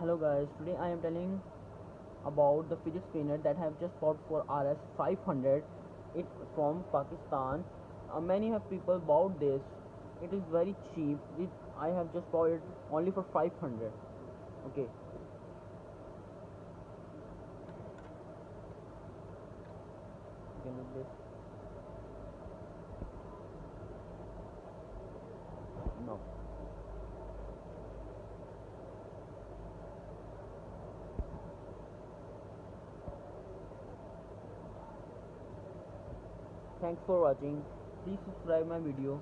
Hello guys, today I am telling about the fidget spinner that I have just bought for Rs 500. It from Pakistan. Many have people bought this. It is very cheap. I have just bought it only for 500. Okay, you can do this. No. Thanks for watching. Please subscribe my video.